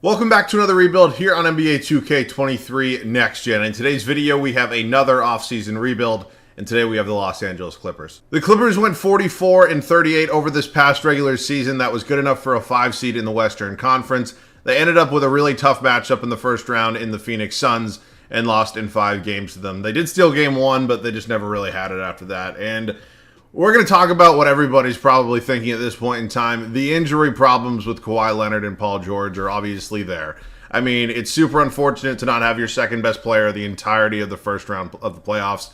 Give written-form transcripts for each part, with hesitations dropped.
Welcome back to another rebuild here on NBA 2K23 Next Gen. In today's video, we have another offseason rebuild, and today we have the Los Angeles Clippers. The Clippers went 44-38 over this past regular season. That was good enough for a 5 seed in the Western Conference. They ended up with a really tough matchup in the first round in the Phoenix Suns and lost in 5 games to them. They did steal game 1, but they just never really had it after that. And we're going to talk about what everybody's probably thinking at this point in time. The injury problems with Kawhi Leonard and Paul George are obviously there. I mean, it's super unfortunate to not have your second best player the entirety of the first round of the playoffs.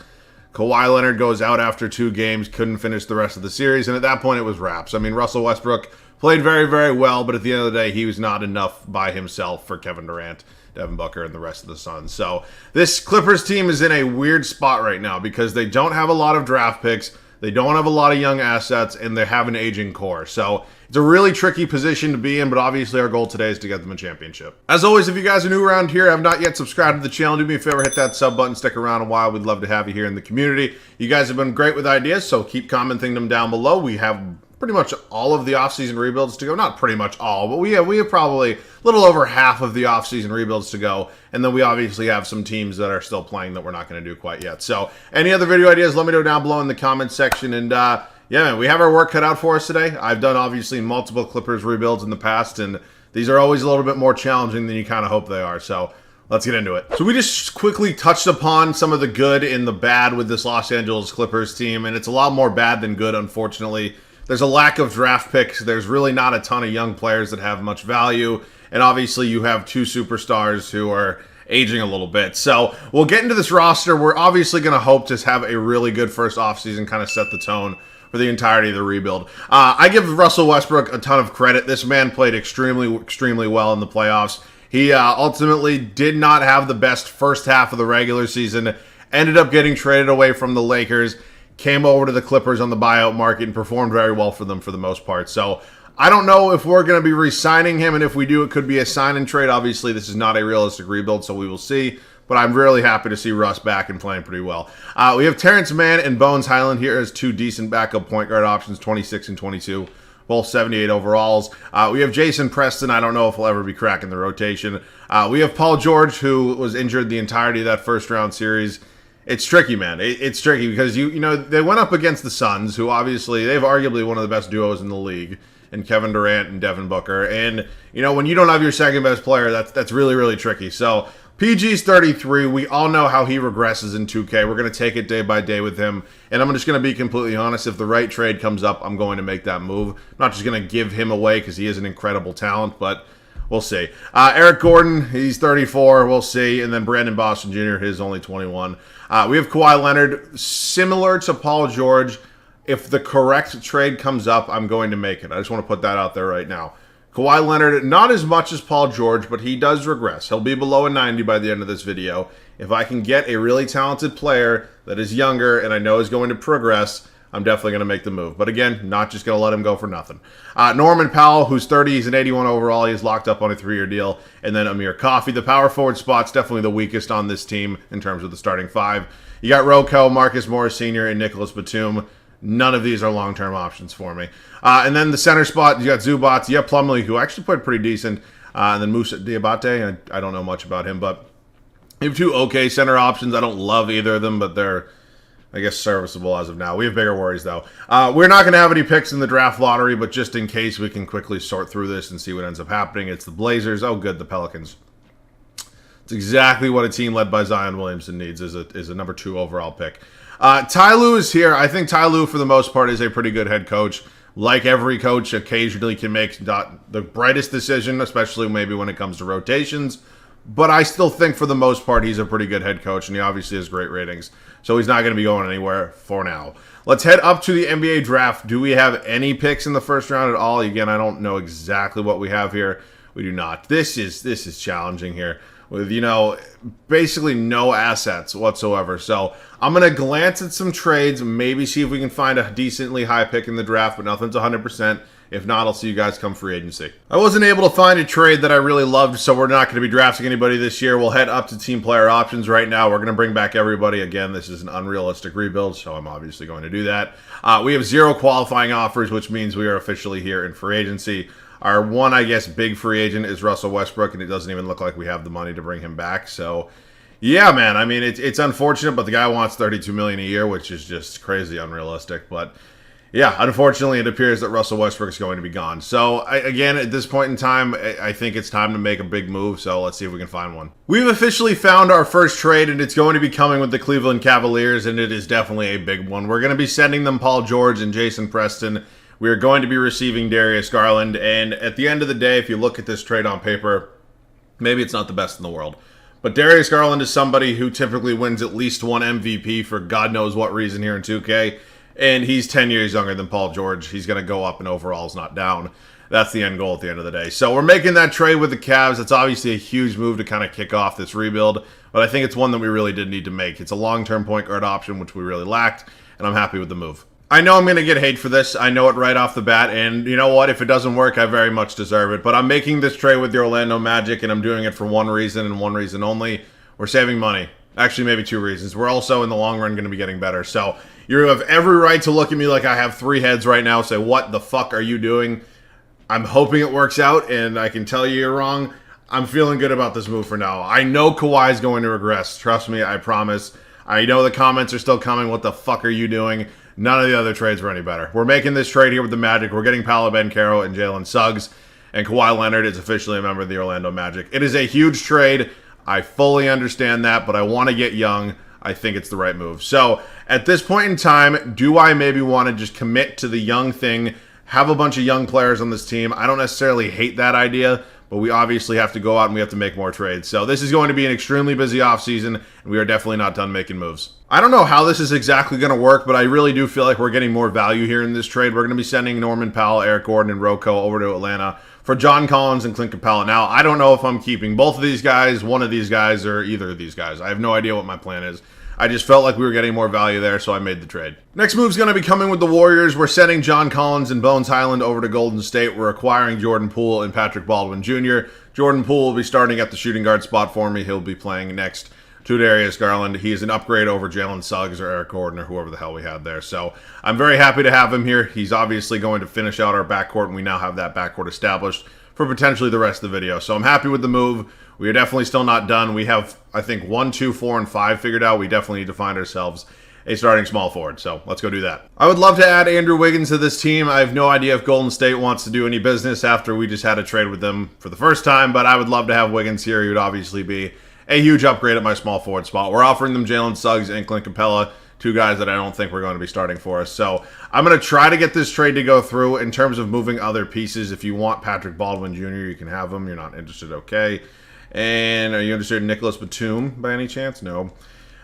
Kawhi Leonard goes out after 2 games, couldn't finish the rest of the series, and at that point it was wraps. I mean, Russell Westbrook played very, very well, but at the end of the day, he was not enough by himself for Kevin Durant, Devin Booker, and the rest of the Suns. So this Clippers team is in a weird spot right now because they don't have a lot of draft picks. They don't have a lot of young assets, and they have an aging core. So it's a really tricky position to be in, but obviously our goal today is to get them a championship. As always, if you guys are new around here, have not yet subscribed to the channel, do me a favor, hit that sub button, stick around a while. We'd love to have you here in the community. You guys have been great with ideas, so keep commenting them down below. We have pretty much all of the offseason rebuilds to go. Not pretty much all, but we have probably a little over half of the offseason rebuilds to go. And then we obviously have some teams that are still playing that we're not going to do quite yet. So any other video ideas, let me know down below in the comments section. And yeah, man, we have our work cut out for us today. I've done obviously multiple Clippers rebuilds in the past, and these are always a little bit more challenging than you kind of hope they are. So let's get into it. So we just quickly touched upon some of the good and the bad with this Los Angeles Clippers team, and it's a lot more bad than good, unfortunately. There's a lack of draft picks. There's really not a ton of young players that have much value. And obviously you have 2 superstars who are aging a little bit. So we'll get into this roster. We're obviously going to hope to have a really good first offseason, kind of set the tone for the entirety of the rebuild. I give Russell Westbrook a ton of credit. This man played extremely well in the playoffs. He ultimately did not have the best first half of the regular season. Ended up getting traded away from the Lakers. Came over to the Clippers on the buyout market and performed very well for them for the most part. So I don't know if we're going to be re-signing him, and if we do, it could be a sign and trade. Obviously, this is not a realistic rebuild, so we will see. But I'm really happy to see Russ back and playing pretty well. We have Terrence Mann and Bones Highland here as 2 decent backup point guard options, 26 and 22, both 78 overalls. We have Jason Preston. I don't know if he'll ever be cracking the rotation. We have Paul George, who was injured the entirety of that first round series. It's tricky, man. It's tricky because you know they went up against the Suns, who obviously they've arguably one of the best duos in the league, and Kevin Durant and Devin Booker. And you know when you don't have your second best player, that's really tricky. So PG's 33. We all know how he regresses in 2K. We're gonna take it day by day with him, and I'm just gonna be completely honest. If the right trade comes up, I'm going to make that move. I'm not just gonna give him away because he is an incredible talent, but we'll see. Eric Gordon, he's 34. We'll see. And then Brandon Boston Jr., his only 21. We have Kawhi Leonard, similar to Paul George. If the correct trade comes up, I'm going to make it. I just want to put that out there right now. Kawhi Leonard, not as much as Paul George, but he does regress. He'll be below a 90 by the end of this video. If I can get a really talented player that is younger and I know is going to progress, I'm definitely going to make the move. But again, not just going to let him go for nothing. Norman Powell, who's 30, he's an 81 overall. He's locked up on a 3-year deal. And then Amir Coffey. The power forward spot's definitely the weakest on this team in terms of the starting 5. You got Rocco, Marcus Morris Sr., and Nicholas Batum. None of these are long-term options for me. And then the center spot, you got Zubats. You have Plumlee, who actually played pretty decent. And then Moussa Diabate. I don't know much about him, but you have 2 okay center options. I don't love either of them, but they're, I guess, serviceable as of now. We have bigger worries, though. We're not going to have any picks in the draft lottery, but just in case, we can quickly sort through this and see what ends up happening. It's the Blazers. Oh, good, the Pelicans. It's exactly what a team led by Zion Williamson needs is a number 2 overall pick. Ty Lue is here. I think Ty Lue, for the most part, is a pretty good head coach. Like every coach, occasionally can make not the brightest decision, especially maybe when it comes to rotations. But I still think, for the most part, he's a pretty good head coach, and he obviously has great ratings. So he's not going to be going anywhere for now. Let's head up to the NBA draft. Do we have any picks in the first round at all? Again, I don't know exactly what we have here. We do not. This is challenging here with, you know, basically no assets whatsoever. So I'm going to glance at some trades, maybe see if we can find a decently high pick in the draft, but nothing's 100%. If not, I'll see you guys come free agency. I wasn't able to find a trade that I really loved, so we're not going to be drafting anybody this year. We'll head up to team player options right now. We're going to bring back everybody. Again, this is an unrealistic rebuild, so I'm obviously going to do that. We have 0 qualifying offers, which means we are officially here in free agency. Our one, I guess, big free agent is Russell Westbrook, and it doesn't even look like we have the money to bring him back. So, yeah, man. I mean, it's unfortunate, but the guy wants $32 million a year, which is just crazy unrealistic. But yeah, unfortunately, it appears that Russell Westbrook is going to be gone. So, again, at this point in time, I think it's time to make a big move. So, let's see if we can find one. We've officially found our first trade, and it's going to be coming with the Cleveland Cavaliers, and it is definitely a big one. We're going to be sending them Paul George and Jason Preston. We are going to be receiving Darius Garland, and at the end of the day, if you look at this trade on paper, maybe it's not the best in the world. But Darius Garland is somebody who typically wins at least one MVP for God knows what reason here in 2K. And he's 10 years younger than Paul George. He's going to go up in overalls, not down. That's the end goal at the end of the day. So we're making that trade with the Cavs. It's obviously a huge move to kind of kick off this rebuild. But I think it's one that we really did need to make. It's a long-term point guard option, which we really lacked. And I'm happy with the move. I know I'm going to get hate for this. I know it right off the bat. And you know what? If it doesn't work, I very much deserve it. But I'm making this trade with the Orlando Magic, and I'm doing it for one reason and one reason only. We're saving money. Actually, maybe two reasons. We're also, in the long run, going to be getting better. So you have every right to look at me like I have three heads right now, say, what the fuck are you doing? I'm hoping it works out, and I can tell you you're wrong. I'm feeling good about this move for now. I know Kawhi is going to regress. Trust me, I promise. I know the comments are still coming. What the fuck are you doing? None of the other trades were any better. We're making this trade here with the Magic. We're getting Paolo Banchero and Jalen Suggs. And Kawhi Leonard is officially a member of the Orlando Magic. It is a huge trade. I fully understand that, but I want to get young. I think it's the right move. So, at this point in time, do I maybe want to just commit to the young thing, have a bunch of young players on this team? I don't necessarily hate that idea, but we obviously have to go out and we have to make more trades. So this is going to be an extremely busy offseason, and we are definitely not done making moves. I don't know how this is exactly going to work, but I really do feel like we're getting more value here in this trade. We're going to be sending Norman Powell, Eric Gordon, and Rocco over to Atlanta for John Collins and Clint Capella. Now, I don't know if I'm keeping both of these guys, one of these guys, or either of these guys. I have no idea what my plan is. I just felt like we were getting more value there, so I made the trade. Next move's going to be coming with the Warriors. We're sending John Collins and Bones Highland over to Golden State. We're acquiring Jordan Poole and Patrick Baldwin Jr. Jordan Poole will be starting at the shooting guard spot for me. He'll be playing next to Darius Garland. He is an upgrade over Jalen Suggs or Eric Gordon or whoever the hell we had there. So I'm very happy to have him here. He's obviously going to finish out our backcourt, and we now have that backcourt established for potentially the rest of the video. So I'm happy with the move. We are definitely still not done. We have, I think, 1, 2, 4, and 5 figured out. We definitely need to find ourselves a starting small forward. So let's go do that. I would love to add Andrew Wiggins to this team. I have no idea if Golden State wants to do any business after we just had a trade with them for the first time, but I would love to have Wiggins here. He would obviously be a huge upgrade at my small forward spot. We're offering them Jalen Suggs and Clint Capella, two guys that I don't think we're going to be starting for us. So I'm going to try to get this trade to go through. In terms of moving other pieces, if you want Patrick Baldwin Jr., you can have him. You're not interested, okay. And are you interested in Nicholas Batum by any chance? No.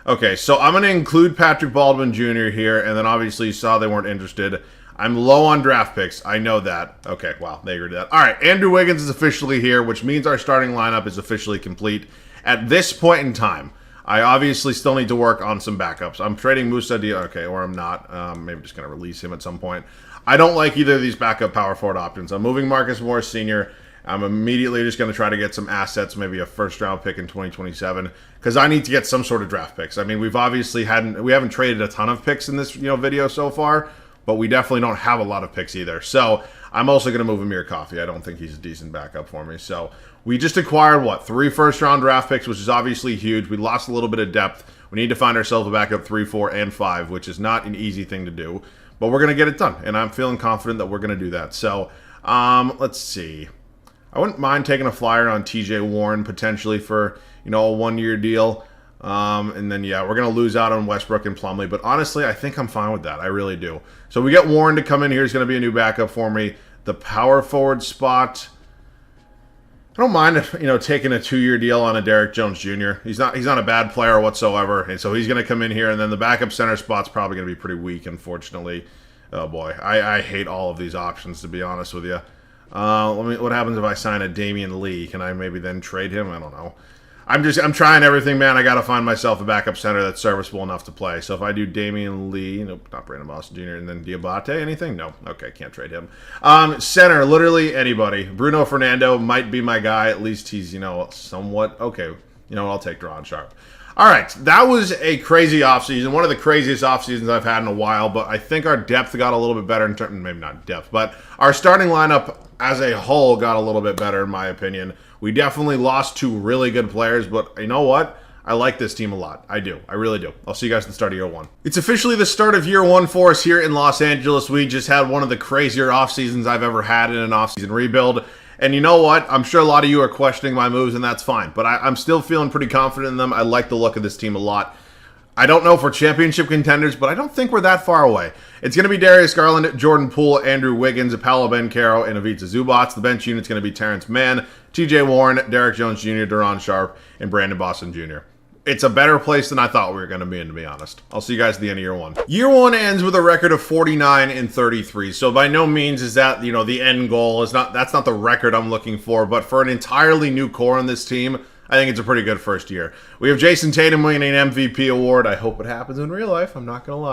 Okay, so I'm going to include Patrick Baldwin Jr. here, and then obviously you saw they weren't interested. I'm low on draft picks. I know that. Okay, wow, they agreed to that. All right, Andrew Wiggins is officially here, which means our starting lineup is officially complete. At this point in time, I obviously still need to work on some backups. I'm trading Massa, okay, or I'm not. Maybe just going to release him at some point. I don't like either of these backup power forward options. I'm moving Marcus Morris Sr., I'm immediately just going to try to get some assets, maybe a first-round pick in 2027, because I need to get some sort of draft picks. I mean, we haven't traded a ton of picks in this video so far, but we definitely don't have a lot of picks either. So I'm also going to move Amir Coffey. I don't think he's a decent backup for me. So we just acquired, 3 first-round draft picks, which is obviously huge. We lost a little bit of depth. We need to find ourselves a backup 3, 4, and 5, which is not an easy thing to do, but we're going to get it done, and I'm feeling confident that we're going to do that. So let's see. I wouldn't mind taking a flyer on TJ Warren potentially for, a 1-year deal. And then, yeah, we're going to lose out on Westbrook and Plumlee. But honestly, I think I'm fine with that. I really do. So we get Warren to come in here. He's going to be a new backup for me. The power forward spot, I don't mind, taking a 2-year deal on a Derrick Jones Jr. He's not a bad player whatsoever. And so he's going to come in here. And then the backup center spot's probably going to be pretty weak, unfortunately. Oh, boy. I hate all of these options, to be honest with you. What happens if I sign a Damian Lee? Can I maybe then trade him? I don't know. I'm trying everything, man. I got to find myself a backup center that's serviceable enough to play. So if I do Damian Lee, nope, not Brandon Boston Jr., and then Diabate, anything? No. Okay, can't trade him. Center, literally anybody. Bruno Fernando might be my guy. At least he's, somewhat okay. I'll take Drawn Sharp. All right, that was a crazy offseason, one of the craziest offseasons I've had in a while, but I think our depth got a little bit better in terms, maybe not depth, but our starting lineup as a whole got a little bit better in my opinion. We definitely lost two really good players, but you know what? I like this team a lot. I do. I really do. I'll see you guys at the start of year one. It's officially the start of year one for us here in Los Angeles. We just had one of the crazier off seasons I've ever had in an off-season rebuild. And you know what? I'm sure a lot of you are questioning my moves, and that's fine. But I'm still feeling pretty confident in them. I like the look of this team a lot. I don't know if we're championship contenders, but I don't think we're that far away. It's going to be Darius Garland, Jordan Poole, Andrew Wiggins, Paolo Banchero, and Ivica Zubac. The bench unit's going to be Terrence Mann, TJ Warren, Derek Jones Jr., Deron Sharp, and Brandon Boston Jr. It's a better place than I thought we were going to be in, to be honest. I'll see you guys at the end of year one. Year one ends with a record of 49-33. So by no means is that, the end goal. That's not the record I'm looking for. But for an entirely new core on this team, I think it's a pretty good first year. We have Jason Tatum winning an MVP award. I hope it happens in real life. I'm not going to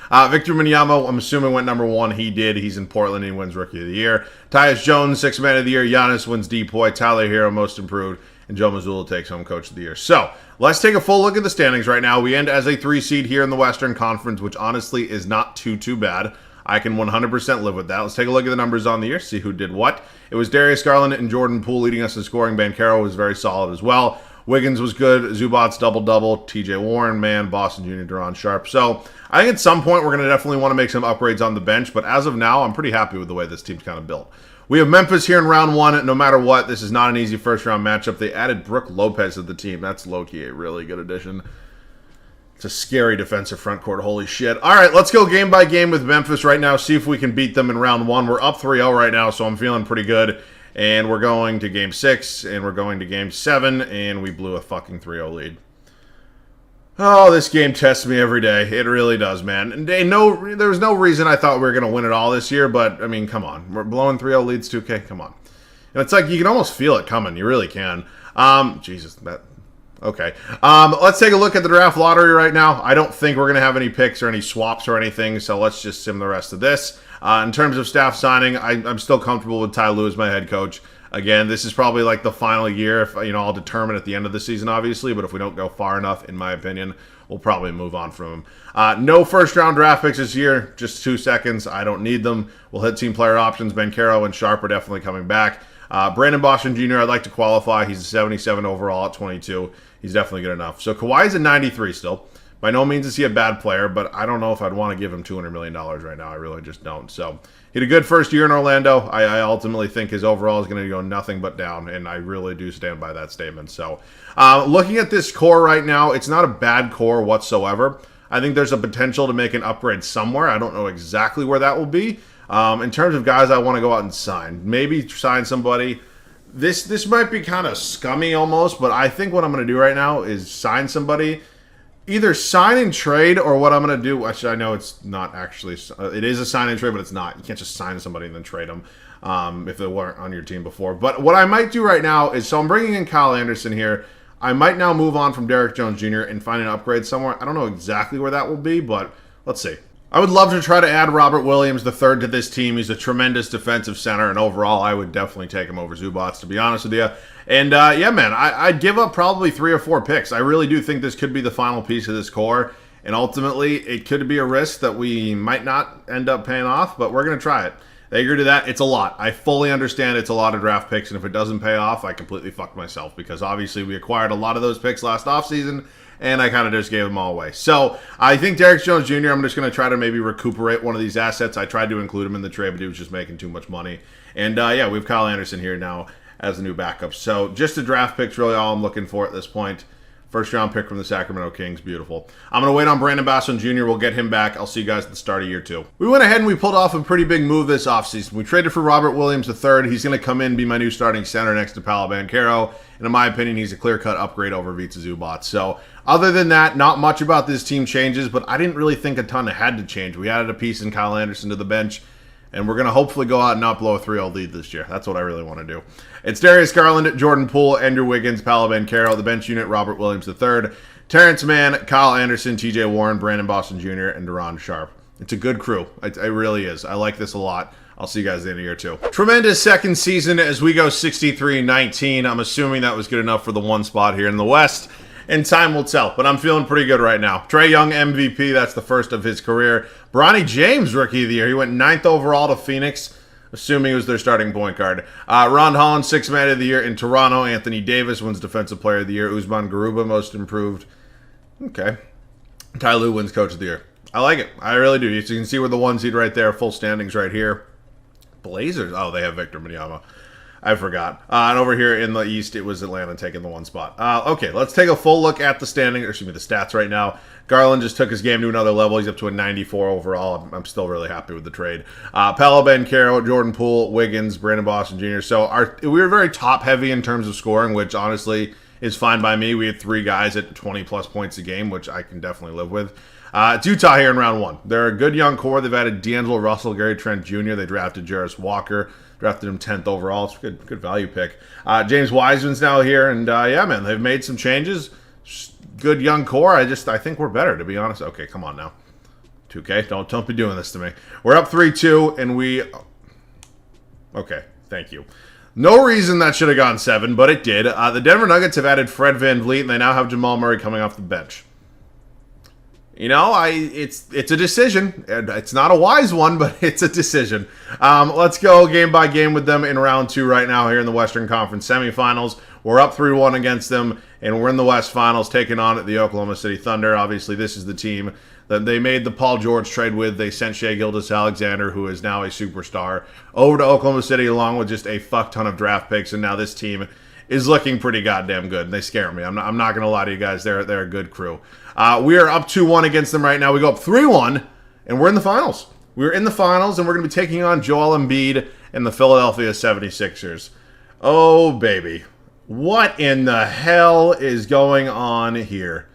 lie. Victor Wembanyama, I'm assuming, went number one. He did. He's in Portland. He wins Rookie of the Year. Tyus Jones, Sixth Man of the Year. Giannis wins DPOY. Tyler Hero, Most Improved. And Joe Mazzulla takes home Coach of the Year. So, let's take a full look at the standings right now. We end as a 3 seed here in the Western Conference, which honestly is not too bad. I can 100% live with that. Let's take a look at the numbers on the year, see who did what. It was Darius Garland and Jordan Poole leading us in scoring. Banchero was very solid as well. Wiggins was good. Zubac's double-double. TJ Warren, Mann, Boston Jr., Deron Sharp. So, I think at some point we're going to definitely want to make some upgrades on the bench, but as of now, I'm pretty happy with the way this team's kind of built. We have Memphis here in round one. No matter what, this is not an easy first-round matchup. They added Brook Lopez to the team. That's low-key a really good addition. It's a scary defensive front court. Holy shit. All right, let's go game by game with Memphis right now, see if we can beat them in round one. We're up 3-0 right now, so I'm feeling pretty good. And we're going to game 6, and we're going to game 7, and we blew a fucking 3-0 lead. Oh, this game tests me every day. It really does, man. And there was no reason I thought we were going to win it all this year, but, I mean, come on. We're blowing 3-0 leads 2K. Come on. And it's like you can almost feel it coming. You really can. Jesus, that... Okay. Let's take a look at the draft lottery right now. I don't think we're going to have any picks or any swaps or anything, so let's just sim the rest of this. In terms of staff signing, I'm still comfortable with Ty Lue as my head coach. Again, this is probably like the final year. If I'll determine at the end of the season, obviously, but if we don't go far enough, in my opinion, we'll probably move on from him. No first-round draft picks this year. Just 2 seconds. I don't need them. We'll hit team player options. Banchero and Sharp are definitely coming back. Brandon Boston Jr., I'd like to qualify. He's a 77 overall at 22. He's definitely good enough. So Kawhi's a 93 still. By no means is he a bad player, but I don't know if I'd want to give him $200 million right now. I really just don't. So he had a good first year in Orlando. I ultimately think his overall is going to go nothing but down, and I really do stand by that statement. So looking at this core right now, it's not a bad core whatsoever. I think there's a potential to make an upgrade somewhere. I don't know exactly where that will be. In terms of guys I want to go out and sign, maybe sign somebody. This might be kind of scummy almost, but I think what I'm going to do right now is sign somebody. Either sign and trade, or what I'm going to do, actually I know it's not actually, it is a sign and trade, but it's not. You can't just sign somebody and then trade them if they weren't on your team before. But what I might do right now is, so I'm bringing in Kyle Anderson here. I might now move on from Derek Jones Jr. and find an upgrade somewhere. I don't know exactly where that will be, but let's see. I would love to try to add Robert Williams III to this team. He's a tremendous defensive center, and overall, I would definitely take him over Zubac, to be honest with you. And, yeah, man, I'd give up probably 3 or 4 picks. I really do think this could be the final piece of this core, and ultimately, it could be a risk that we might not end up paying off, but we're going to try it. They agree to that. It's a lot. I fully understand it's a lot of draft picks, and if it doesn't pay off, I completely fucked myself, because obviously we acquired a lot of those picks last offseason, and I kind of just gave them all away. So I think Derek Jones Jr., I'm just going to try to maybe recuperate one of these assets. I tried to include him in the trade, but he was just making too much money. And, yeah, we have Kyle Anderson here now as the new backup. So just the draft picks really all I'm looking for at this point. First round pick from the Sacramento Kings. Beautiful. I'm going to wait on Brandon Boston Jr. We'll get him back. I'll see you guys at the start of year 2. We went ahead and we pulled off a pretty big move this offseason. We traded for Robert Williams III. He's going to come in and be my new starting center next to Paolo Banchero. And in my opinion, he's a clear-cut upgrade over Ivica Zubac. So other than that, not much about this team changes, but I didn't really think a ton had to change. We added a piece in Kyle Anderson to the bench. And we're going to hopefully go out and not blow a 3-0 lead this year. That's what I really want to do. It's Darius Garland, Jordan Poole, Andrew Wiggins, Paolo Banchero, the bench unit, Robert Williams III, Terrence Mann, Kyle Anderson, TJ Warren, Brandon Boston Jr., and Deron Sharp. It's a good crew. It really is. I like this a lot. I'll see you guys at the end of year 2. Tremendous second season as we go 63-19. I'm assuming that was good enough for the 1 spot here in the West. and time will tell. But I'm feeling pretty good right now. Trae Young, MVP. That's the first of his career. Bronny James, Rookie of the Year. He went 9th overall to Phoenix, assuming he was their starting point guard. Ron Holland, 6th Man of the Year in Toronto. Anthony Davis wins Defensive Player of the Year. Usman Garuba, Most Improved. Okay. Ty Lue wins Coach of the Year. I like it. I really do. You can see we're the 1 seed right there. Full standings right here. Blazers. Oh, they have Victor Wembanyama. I forgot. And over here in the East, it was Atlanta taking the 1 spot. Okay, let's take a full look at the standing, or excuse me, the stats right now. Garland just took his game to another level. He's up to a 94 overall. I'm still really happy with the trade. Paolo Banchero, Jordan Poole, Wiggins, Brandon Boston Jr. So we were very top heavy in terms of scoring, which honestly is fine by me. We had 3 guys at 20 plus points a game, which I can definitely live with. It's Utah here in round 1. They're a good young core. They've added D'Angelo Russell, Gary Trent Jr. They drafted Jarris Walker. Drafted him 10th overall. It's a good value pick. James Wiseman's now here, and yeah, man, they've made some changes. Good young core. I think we're better, to be honest. Okay, come on now. 2K, don't be doing this to me. We're up 3-2, and we... Okay, thank you. No reason that should have gone 7, but it did. The Denver Nuggets have added Fred VanVleet, and they now have Jamal Murray coming off the bench. You know, it's a decision. It's not a wise one, but it's a decision. Let's go game by game with them in round 2 right now here in the Western Conference semifinals. We're up 3-1 against them, and we're in the West Finals taking on the Oklahoma City Thunder. Obviously, this is the team that they made the Paul George trade with. They sent Shai Gilgeous-Alexander, who is now a superstar, over to Oklahoma City along with just a fuck ton of draft picks, and now this team is looking pretty goddamn good. They scare me. I'm not going to lie to you guys. They're a good crew. We are up 2-1 against them right now. We go up 3-1, and we're in the finals. We're in the finals, and we're going to be taking on Joel Embiid and the Philadelphia 76ers. Oh, baby. What in the hell is going on here?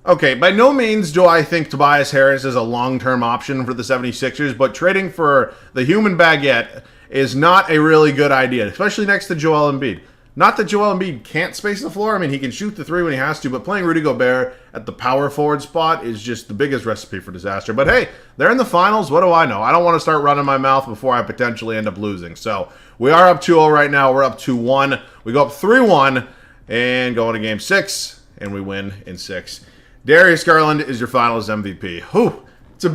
Okay, by no means do I think Tobias Harris is a long-term option for the 76ers, but trading for the human baguette is not a really good idea, especially next to Joel Embiid. Not that Joel Embiid can't space the floor. I mean, he can shoot the 3 when he has to, but playing Rudy Gobert at the power forward spot is just the biggest recipe for disaster. But hey, they're in the finals. What do I know? I don't want to start running my mouth before I potentially end up losing. So we are up 2-0 right now. We're up 2-1. We go up 3-1 and go into game 6, and we win in 6. Darius Garland is your finals MVP. Whew. It's a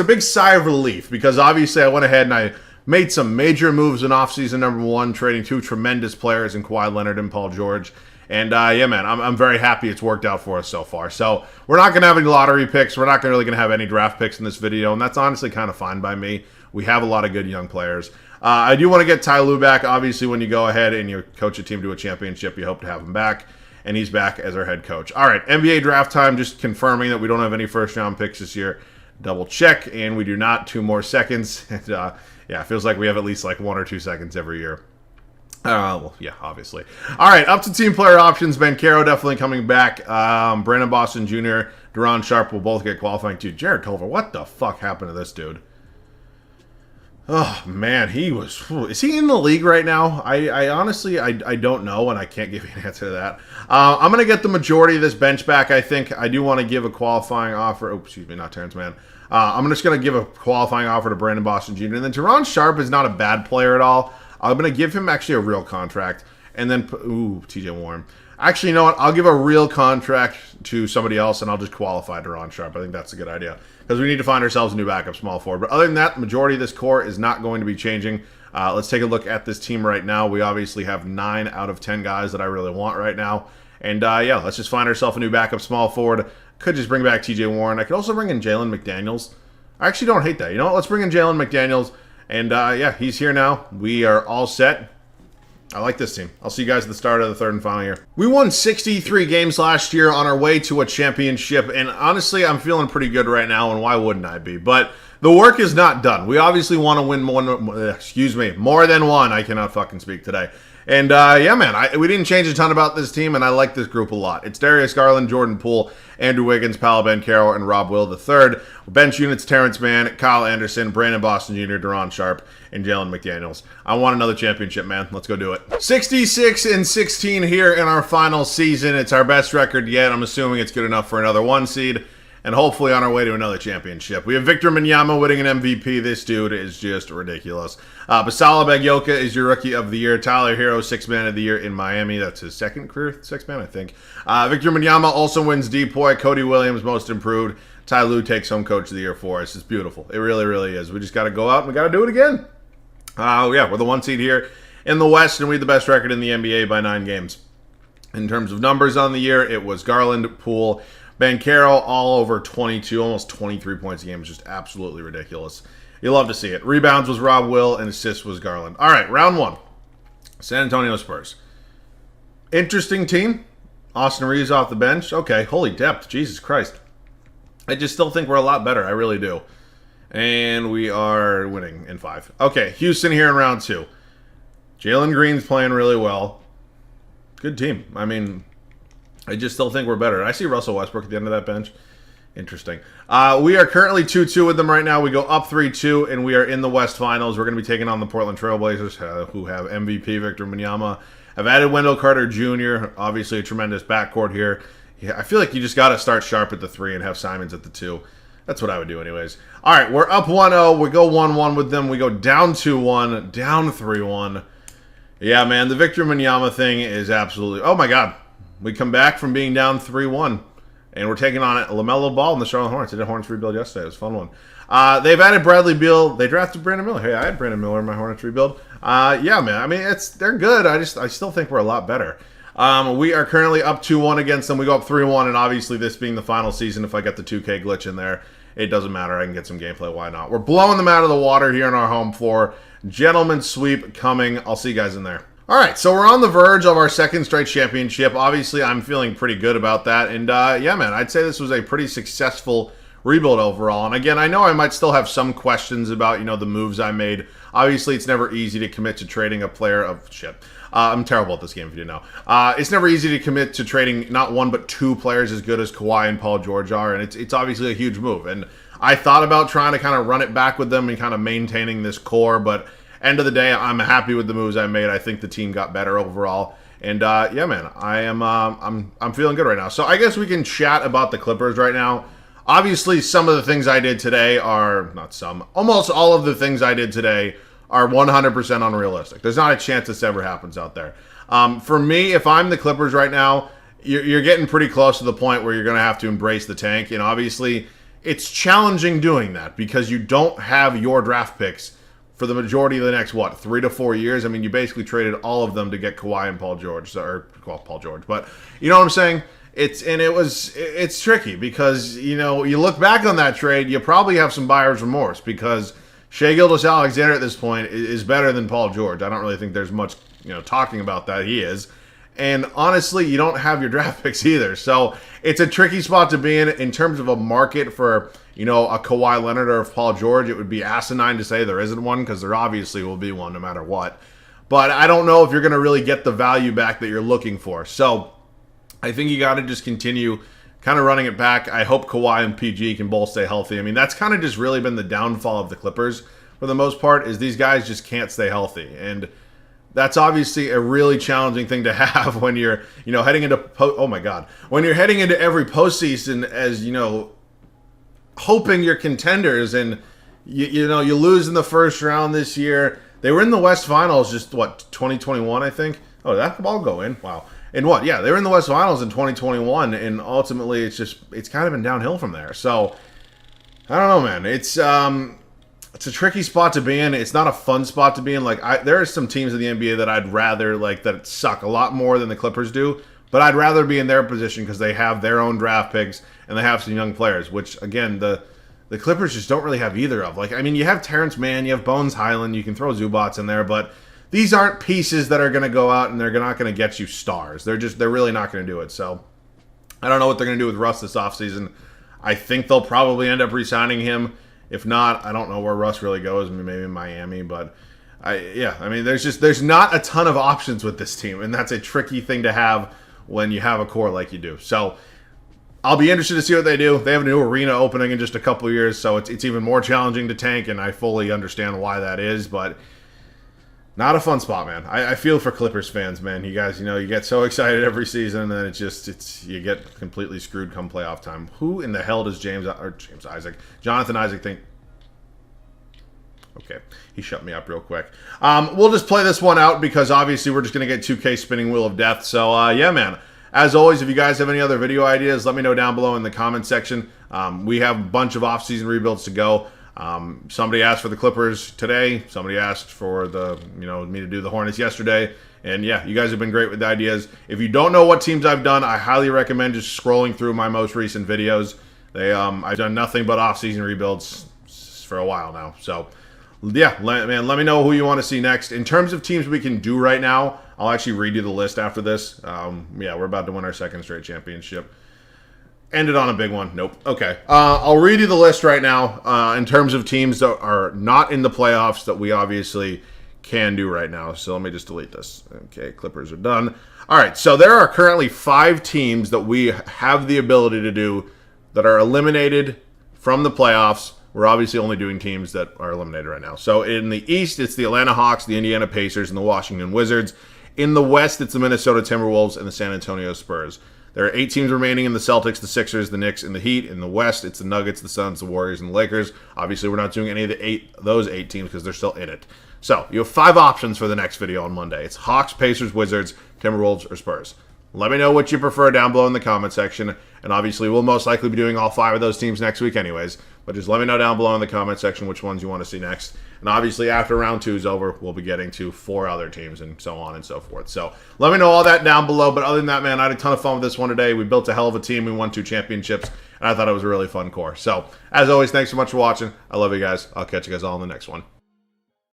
big sigh of relief because obviously I went ahead and I made some major moves in offseason number 1, trading 2 tremendous players in Kawhi Leonard and Paul George. And yeah, man, I'm very happy it's worked out for us so far. So we're not going to have any lottery picks. We're not really going to have any draft picks in this video, and that's honestly kind of fine by me. We have a lot of good young players. I do want to get Ty Lue back. Obviously, when you go ahead and you coach a team to a championship, you hope to have him back. And he's back as our head coach. All right, NBA draft time, just confirming that we don't have any first-round picks this year. Double check, and we do not. 2 more seconds. And yeah, it feels like we have at least like 1 or 2 seconds every year. Well, yeah, obviously. All right, up to team player options. Banchero definitely coming back. Brandon Boston Jr., Deron Sharp will both get qualifying. Dude, Jared Culver, what the fuck happened to this dude? Oh, man, is he in the league right now? I honestly, I don't know, and I can't give you an answer to that. I'm going to get the majority of this bench back, I think. I do want to give a qualifying offer. Oh, excuse me, not Terrence Mann. I'm just going to give a qualifying offer to Brandon Boston Jr. And then Deron Sharp is not a bad player at all. I'm going to give him actually a real contract. And then, TJ Warren. Actually, you know what? I'll give a real contract to somebody else, and I'll just qualify Deron Sharp. I think that's a good idea. Because we need to find ourselves a new backup small forward. But other than that, the majority of this core is not going to be changing. Let's take a look at this team right now. We obviously have 9 out of 10 guys that I really want right now. And yeah, let's just find ourselves a new backup small forward. Could just bring back TJ Warren. I could also bring in Jalen McDaniels. I actually don't hate that. You know what? Let's bring in Jalen McDaniels. And yeah, he's here now. We are all set. I like this team. I'll see you guys at the start of the 3rd and final year. We won 63 games last year on our way to a championship, and honestly, I'm feeling pretty good right now, and why wouldn't I be? But the work is not done. We obviously want to win more than one. I cannot fucking speak today. And yeah, man, we didn't change a ton about this team, and I like this group a lot. It's Darius Garland, Jordan Poole, Andrew Wiggins, Paolo Banchero, and Rob Will III. Bench units, Terrence Mann, Kyle Anderson, Brandon Boston Jr., Deron Sharp, and Jalen McDaniels. I want another championship, man. Let's go do it. 66-16 here in our final season. It's our best record yet. I'm assuming it's good enough for another 1 seed. and hopefully on our way to another championship. We have Victor Wembanyama winning an MVP. This dude is just ridiculous. Basala Bagyoka is your Rookie of the Year. Tyler Hero, Sixth Man of the Year in Miami. That's his second career Sixth Man, I think. Victor Wembanyama also wins Depoy. Cody Williams, Most Improved. Ty Lue takes home Coach of the Year for us. It's beautiful. It really, really is. We just got to go out and we got to do it again. Yeah, we're the 1 seed here in the West, and we had the best record in the NBA by 9 games. In terms of numbers on the year, it was Garland, Poole, Banchero, all over 22, almost 23 points a game. It's just absolutely ridiculous. You love to see it. Rebounds was Rob Will, and assists was Garland. All right, round 1. San Antonio Spurs. Interesting team. Austin Reeves off the bench. Okay, holy depth. Jesus Christ. I just still think we're a lot better. I really do. And we are winning in 5. Okay, Houston here in round 2. Jalen Green's playing really well. Good team. I mean, I just still think we're better. I see Russell Westbrook at the end of that bench. Interesting. We are currently 2-2 with them right now. We go up 3-2, and we are in the West Finals. We're going to be taking on the Portland Trailblazers, who have MVP Victor Wembanyama. I've added Wendell Carter Jr., obviously a tremendous backcourt here. Yeah, I feel like you just got to start sharp at the 3 and have Simons at the 2. That's what I would do anyways. All right, we're up 1-0. We go 1-1 with them. We go down 2-1, down 3-1. Yeah, man, the Victor Wembanyama thing is absolutely... Oh, my God. We come back from being down 3-1, and we're taking on LaMelo Ball and the Charlotte Hornets. They did a Hornets rebuild yesterday. It was a fun one. They've added Bradley Beal. They drafted Brandon Miller. Hey, I had Brandon Miller in my Hornets rebuild. Yeah, man. I mean, they're good. I still think we're a lot better. We are currently up 2-1 against them. We go up 3-1, and obviously this being the final season, if I get the 2K glitch in there, it doesn't matter. I can get some gameplay. Why not? We're blowing them out of the water here on our home floor. Gentleman sweep coming. I'll see you guys in there. All right, so we're on the verge of our 2nd straight championship. Obviously, I'm feeling pretty good about that. And, yeah, man, I'd say this was a pretty successful rebuild overall. And, again, I know I might still have some questions about, the moves I made. Obviously, it's never easy to commit to trading a player of shit. I'm terrible at this game, if you didn't know. It's never easy to commit to trading not 1 but 2 players as good as Kawhi and Paul George are, and it's obviously a huge move. And I thought about trying to kind of run it back with them and kind of maintaining this core, but end of the day, I'm happy with the moves I made. I think the team got better overall, and yeah, man, I'm feeling good right now. So I guess we can chat about the Clippers right now. Obviously, some of the things I did today are not some, almost all of the things I did today are 100% unrealistic. There's not a chance this ever happens out there. For me, if I'm the Clippers right now, you're getting pretty close to the point where you're going to have to embrace the tank. And obviously, it's challenging doing that because you don't have your draft picks for the majority of the next, 3 to 4 years. I mean, you basically traded all of them to get Kawhi and Paul George. Paul George. But you know what I'm saying? It's tricky because, you look back on that trade, you probably have some buyer's remorse because Shai Gilgeous-Alexander at this point is better than Paul George. I don't really think there's much, talking about that. He is. And honestly, you don't have your draft picks either. So it's a tricky spot to be in terms of a market for, a Kawhi Leonard or Paul George. It would be asinine to say there isn't one because there obviously will be one no matter what. But I don't know if you're going to really get the value back that you're looking for. So I think you got to just continue kind of running it back. I hope Kawhi and PG can both stay healthy. I mean, that's kind of just really been the downfall of the Clippers for the most part, is these guys just can't stay healthy. And that's obviously a really challenging thing to have when you're, heading into, when you're heading into every postseason as, hoping you're contenders and, you lose in the first round this year. They were in the West Finals 2021, I think. Oh, did that ball go in? Wow. And what? Yeah, they were in the West Finals in 2021, and ultimately it's kind of been downhill from there. So, I don't know, man. It's a tricky spot to be in. It's not a fun spot to be in. There are some teams in the NBA that I'd rather, that suck a lot more than the Clippers do, but I'd rather be in their position because they have their own draft picks and they have some young players, which, again, the Clippers just don't really have either of. You have Terrence Mann, you have Bones Highland, you can throw Zubats in there, but these aren't pieces that are going to go out and they're not going to get you stars. They're really not going to do it. So I don't know what they're going to do with Russ this offseason. I think they'll probably end up re-signing him. If not, I don't know where Russ really goes. Maybe in Miami, but there's not a ton of options with this team, and that's a tricky thing to have when you have a core like you do. So I'll be interested to see what they do. They have a new arena opening in just a couple years, so it's even more challenging to tank, and I fully understand why that is, but Not a fun spot, man. I feel for Clippers fans, man. You guys, you get so excited every season, and then you get completely screwed come playoff time. Who in the hell does Jonathan Isaac think? Okay, he shut me up real quick. We'll just play this one out because obviously we're just going to get 2K spinning wheel of death. So, yeah, man. As always, if you guys have any other video ideas, let me know down below in the comment section. We have a bunch of off-season rebuilds to go. Somebody asked for the Clippers today. Somebody asked for me to do the Hornets yesterday. And yeah, you guys have been great with the ideas. If you don't know what teams I've done, I highly recommend just scrolling through my most recent videos. I've done nothing but off-season rebuilds for a while now. So yeah, let me know who you want to see next. In terms of teams we can do right now, I'll actually read you the list after this. Yeah, we're about to win our second straight championship. Ended on a big one. Nope. Okay. I'll read you the list right now in terms of teams that are not in the playoffs that we obviously can do right now. So let me just delete this. Okay, Clippers are done. All right, so there are currently 5 teams that we have the ability to do that are eliminated from the playoffs. We're obviously only doing teams that are eliminated right now. So in the East, it's the Atlanta Hawks, the Indiana Pacers, and the Washington Wizards. In the West, it's the Minnesota Timberwolves and the San Antonio Spurs. There are 8 teams remaining in the Celtics, the Sixers, the Knicks, and the Heat. In the West, it's the Nuggets, the Suns, the Warriors, and the Lakers. Obviously, we're not doing any of those 8 teams because they're still in it. So you have 5 options for the next video on Monday. It's Hawks, Pacers, Wizards, Timberwolves, or Spurs. Let me know what you prefer down below in the comment section. And obviously, we'll most likely be doing all 5 of those teams next week anyways. But just let me know down below in the comment section which ones you want to see next. And obviously, after round 2 is over, we'll be getting to 4 other teams and so on and so forth. So let me know all that down below. But other than that, man, I had a ton of fun with this one today. We built a hell of a team. We won 2 championships. And I thought it was a really fun core. So as always, thanks so much for watching. I love you guys. I'll catch you guys all in the next one.